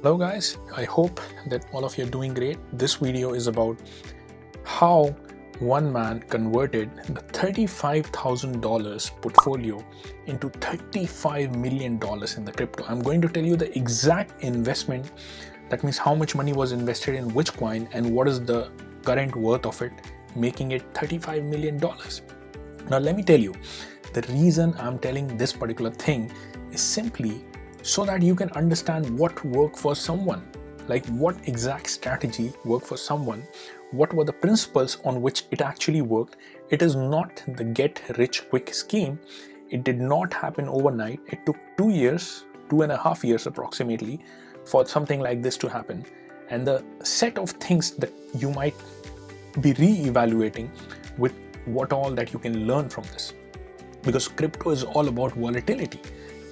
Hello guys, I hope that all of you are doing great. This video is about how one man converted the $35,000 portfolio into $35 million in the crypto. I'm going to tell you the exact investment, that means how much money was invested in which coin and what is the current worth of it, making it $35 million. Now let me tell you, the reason I'm telling this particular thing is simply so that you can understand what worked for someone, like what exact strategy worked for someone, what were the principles on which it actually worked. It is not the get rich quick scheme. It did not happen overnight. It took 2 years, 2.5 years approximately, for something like this to happen. And the set of things that you might be re-evaluating with what all that you can learn from this, because crypto is all about volatility.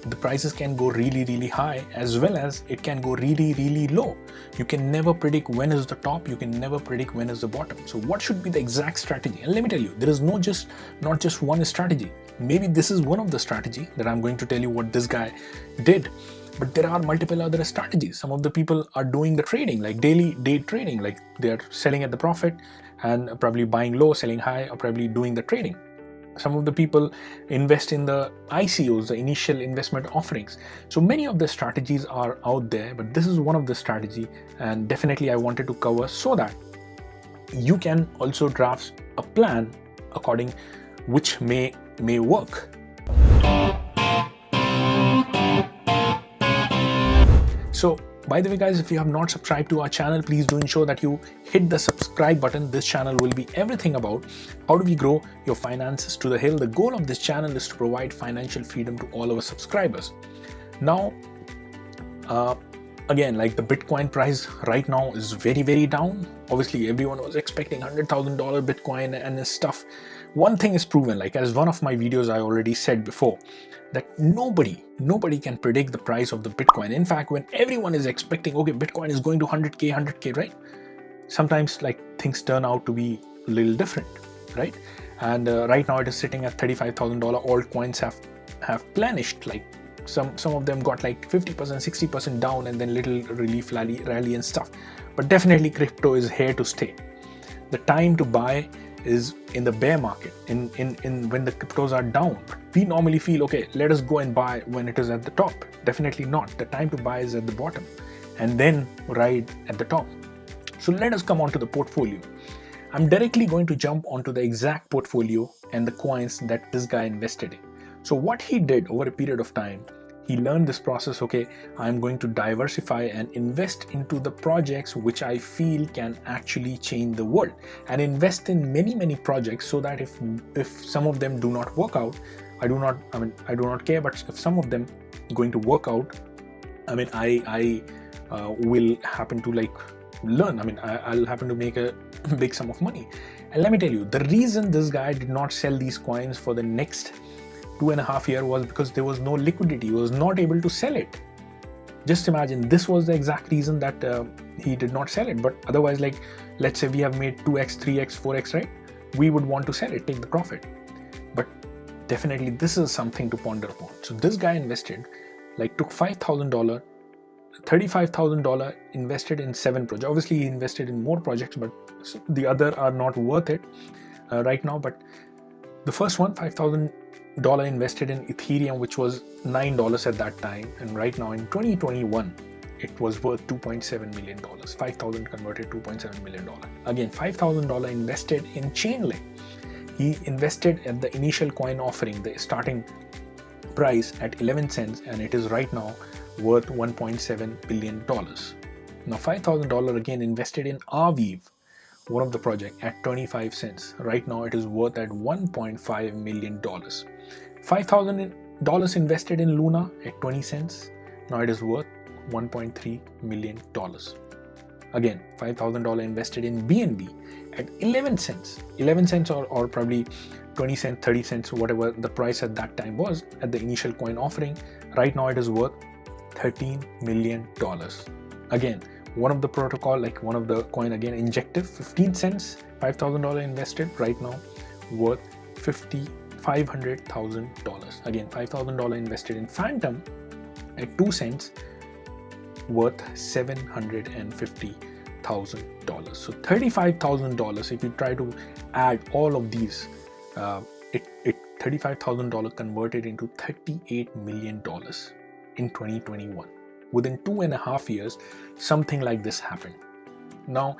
The prices can go really high as well as it can go really low. You can never predict when is the top, you can never predict when is the bottom. So what should be the exact strategy? And let me tell you, there is not just one strategy. Maybe this is one of the strategy that I'm going to tell you what this guy did, but there are multiple other strategies. Some of the people are doing the trading, like daily day trading, like they're selling at the profit and probably buying low, selling high, or probably doing the trading. Some of the people invest in the ICOs, the initial investment offerings. So many of the strategies are out there, but this is one of the strategy, and definitely I wanted to cover so that you can also draft a plan according which may work. So by the way guys, if you have not subscribed to our channel, please do ensure that you hit the subscribe button. This channel will be everything about how do we grow your finances to the hill. The goal of this channel is to provide financial freedom to all our subscribers. Now, again, like the Bitcoin price right now is very down. Obviously, everyone was expecting $100,000 Bitcoin and stuff. One thing is proven, like as one of my videos I already said before, that nobody can predict the price of the Bitcoin. In fact, when everyone is expecting, okay, Bitcoin is going to 100K, right? Sometimes like things turn out to be a little different, right? And right now it is sitting at $35,000. Altcoins have plenished, like some of them got like 50%, 60% down and then little relief rally and stuff. But definitely crypto is here to stay. The time to buy is in the bear market, in when the cryptos are down. We normally feel, okay, let us go and buy when it is at the top. Definitely not. The time to buy is at the bottom and then ride at the top. So let us come on to the portfolio. I'm directly going to jump onto the exact portfolio and the coins that this guy invested in. So what he did over a period of time, he learned this process. Okay, I'm going to diversify and invest into the projects which I feel can actually change the world, and invest in many projects, so that if some of them do not work out, I do not care, but if some of them going to work out, I will happen to like learn. I'll happen to make a big sum of money. And let me tell you, the reason this guy did not sell these coins for the next 2.5 years was because there was no liquidity. He was not able to sell it. Just imagine, this was the exact reason that he did not sell it. But otherwise, like let's say we have made 2x, 3x, 4x, right? We would want to sell it, take the profit. But definitely this is something to ponder upon. So this guy invested, like took $5,000, $35,000, invested in 7 projects. Obviously he invested in more projects, but the other are not worth it right now. But the first one, $5,000 invested in Ethereum, which was $9 at that time, and right now in 2021 it was worth $2.7 million. 5,000 converted $2.7 million. Again, $5,000 invested in Chainlink. He invested at the initial coin offering, the starting price at 11 cents, and it is right now worth $1.7 billion. Now $5,000 again invested in Arweave, one of the project, at 25 cents. Right now it is worth at $1.5 million. $5,000 invested in Luna at 20 cents. Now it is worth $1.3 million. Again, $5,000 invested in BNB at 11 cents. 11 cents or probably 20 cents, 30 cents, whatever the price at that time was at the initial coin offering. Right now it is worth $13 million. Again, one of the protocol, like one of the coin, again Injective, 15 cents, $5,000 invested, right now worth $500,000. Again, $5,000 invested in Phantom at 2 cents, worth $750,000. So $35,000, if you try to add all of these, $35,000 converted into $38 million in 2021. Within 2.5 years, something like this happened. Now,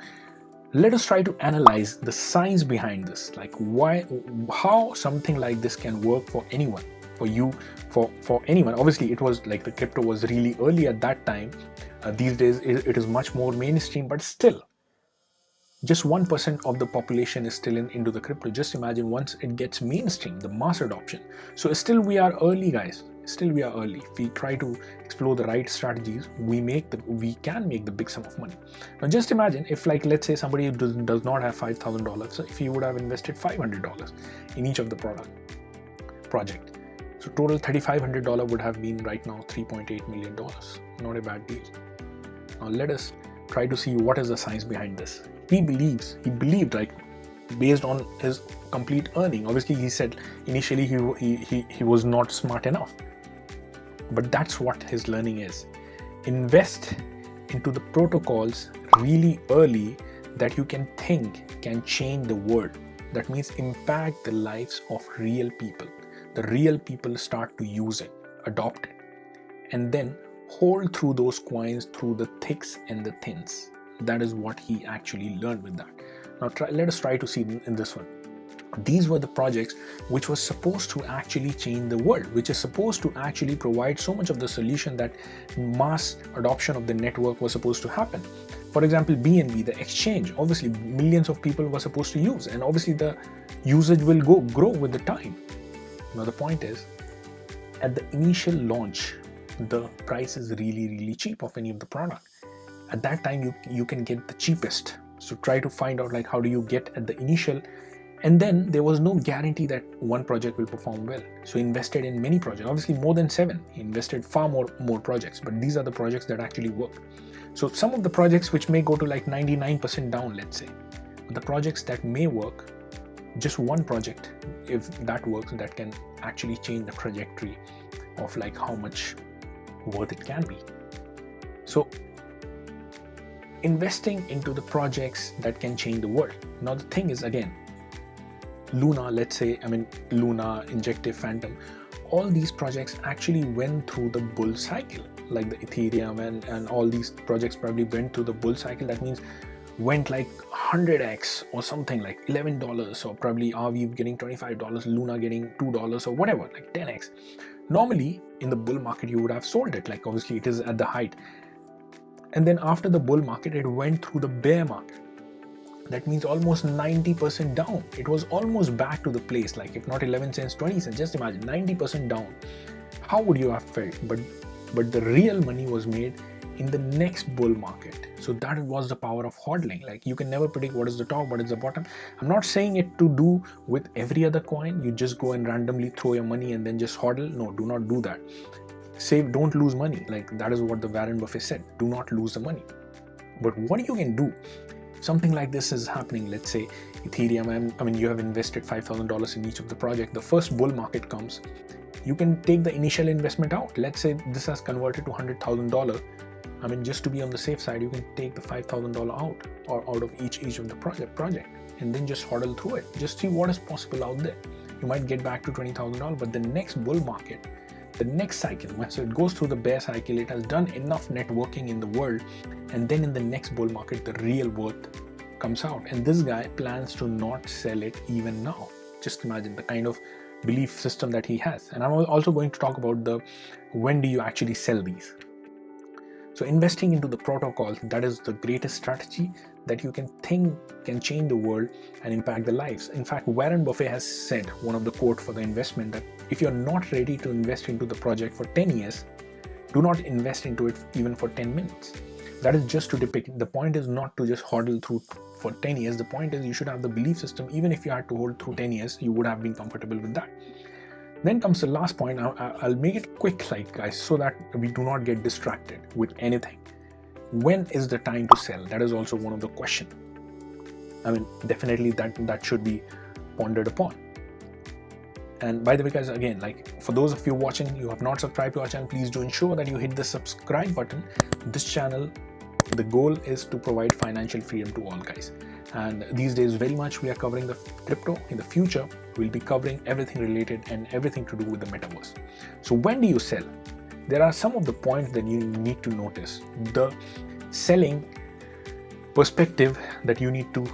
let us try to analyze the science behind this, like how something like this can work for anyone, for you, for anyone. Obviously, it was like the crypto was really early at that time. These days, it is much more mainstream, but still, just 1% of the population is still into the crypto. Just imagine once it gets mainstream, the mass adoption. So still we are early, guys. Still we are early. If we try to explore the right strategies, we can make the big sum of money. Now just imagine if, like, let's say somebody does not have $5,000, so if you would have invested $500 in each of the project, so total $3,500 would have been right now $3.8 million. Not a bad deal. Now let us try to see what is the science behind this. He believed, like, based on his complete earning. Obviously, he said initially he was not smart enough, but that's what his learning is. Invest into the protocols really early that you can think can change the world. That means impact the lives of real people. The real people start to use it, adopt it, and then hold through those coins through the thicks and the thins. That is what he actually learned with that. Now let us try to see in this one. These were the projects which was supposed to actually change the world, which is supposed to actually provide so much of the solution that mass adoption of the network was supposed to happen. For example, BNB, the exchange, obviously millions of people were supposed to use, and obviously the usage will grow with the time. Now the point is, at the initial launch, the price is really cheap of any of the product. At that time you can get the cheapest. So try to find out, like, how do you get at the initial, and then there was no guarantee that one project will perform well. So he invested in many projects, obviously more than 7. He invested far more projects, but these are the projects that actually work. So some of the projects which may go to like 99% down, let's say, the projects that may work, just one project, if that works, that can actually change the trajectory of like how much worth it can be. So investing into the projects that can change the world. Now the thing is, again, Luna, Luna, Injective, Phantom, all these projects actually went through the bull cycle, like the Ethereum and all these projects probably went through the bull cycle. That means went like 100x or something, like $11, or probably Aave getting $25, Luna getting $2 or whatever, like 10x. Normally in the bull market you would have sold it, like obviously it is at the height, and then after the bull market it went through the bear market. That means almost 90% down. It was almost back to the place, like if not 11 cents, 20 cents, just imagine 90% down. How would you have felt? But the real money was made in the next bull market. So that was the power of hodling. Like, you can never predict what is the top, what is the bottom. I'm not saying it to do with every other coin. You just go and randomly throw your money and then just hodl. No, do not do that. Save, don't lose money. Like, that is what the Warren Buffett said. Do not lose the money. But what you can do, something like this is happening, let's say Ethereum, you have invested $5,000 in each of the project. The first bull market comes, you can take the initial investment out. Let's say this has converted to $100,000. Just to be on the safe side, you can take the $5,000 out, or out of each of the project, and then just hodl through it. Just see what is possible out there. You might get back to $20,000, but the next bull market, the next cycle, so it goes through the bear cycle, it has done enough networking in the world, and then in the next bull market, the real worth comes out. And this guy plans to not sell it even now. Just imagine the kind of belief system that he has. And I'm also going to talk about when do you actually sell these. So investing into the protocols, that is the greatest strategy that you can think can change the world and impact the lives. In fact, Warren Buffett has said, one of the quote for the investment, that if you're not ready to invest into the project for 10 years, do not invest into it even for 10 minutes. That is just to depict. The point is not to just hodl through for 10 years. The point is you should have the belief system. Even if you had to hold through 10 years, you would have been comfortable with that. Then comes the last point. I'll make it quick, guys, so that we do not get distracted with anything. When is the time to sell? That is also one of the questions. Definitely that should be pondered upon. And by the way guys, again, like for those of you watching, you have not subscribed to our channel, please do ensure that you hit the subscribe button. This channel, the goal is to provide financial freedom to all guys, and these days very much we are covering the crypto. In the future we'll be covering everything related and everything to do with the metaverse. So when do you sell? There are some of the points that you need to notice. The selling perspective that you need to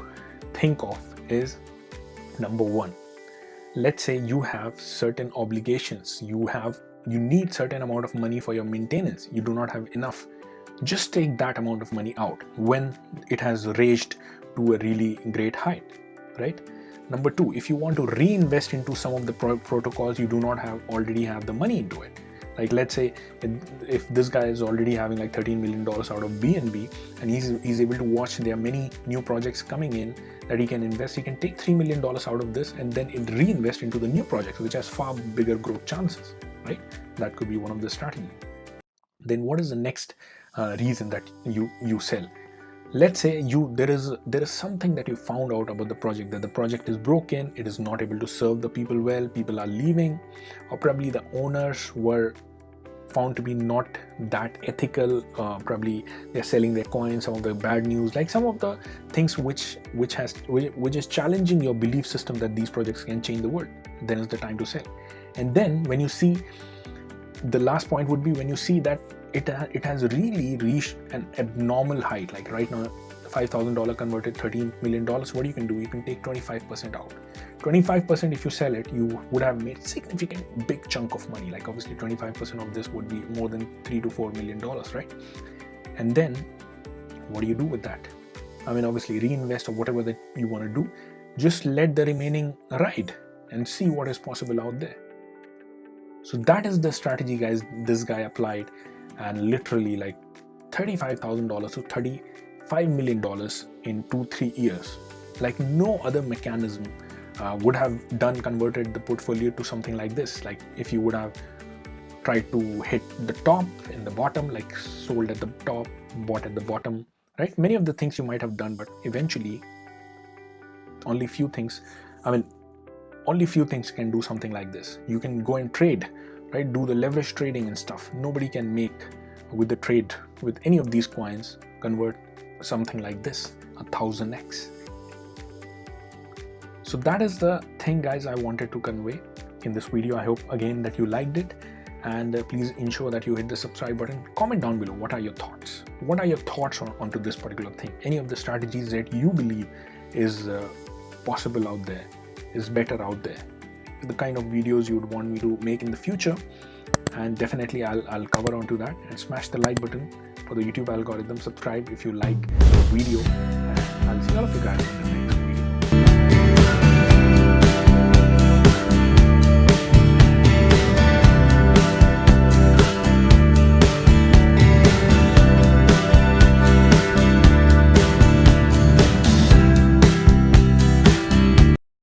think of is, number one, let's say you have certain obligations, you need certain amount of money for your maintenance, you do not have enough. Just take that amount of money out when it has raised to a really great height, right? Number two, if you want to reinvest into some of the protocols, you do not already have the money into it. Like let's say if this guy is already having like $13 million out of BNB, and he's able to watch there are many new projects coming in that he can invest, he can take $3 million out of this and then reinvest into the new projects, which has far bigger growth chances, right? That could be one of the strategies. Then what is the next reason that you sell? Let's say there is something that you found out about the project, that the project is broken, it is not able to serve the people well, people are leaving, or probably the owners were found to be not that ethical, probably they're selling their coins, some of the bad news, like some of the things which is challenging your belief system that these projects can change the world. Then is the time to sell. And then when you see, the last point would be when you see that it has really reached an abnormal height, like right now $5,000 converted $13 million, what you can do, you can take 25% out. 25%, if you sell it, you would have made significant big chunk of money. Like obviously 25% of this would be more than $3 to $4 million, right? And then what do you do with that? I mean, obviously reinvest or whatever that you want to do. Just let the remaining ride and see what is possible out there. So that is the strategy, guys, this guy applied, and literally like $35,000 to $35 million in 2-3 years. Like no other mechanism would have converted the portfolio to something like this. Like if you would have tried to hit the top and the bottom, like sold at the top, bought at the bottom, right? Many of the things you might have done, but eventually only few things can do something like this. You can go and trade, right? Do the leverage trading and stuff. Nobody can make with the trade with any of these coins convert something like this 1000x. So that is the thing, guys, I wanted to convey in this video. I hope again that you liked it, and please ensure that you hit the subscribe button. Comment down below, what are your thoughts? What are your thoughts onto this particular thing? Any of the strategies that you believe is possible out there, is better out there, the kind of videos you would want me to make in the future, and definitely I'll cover onto that. And smash the like button for the YouTube algorithm. Subscribe if you like the video, and I'll see all of you guys in the next video.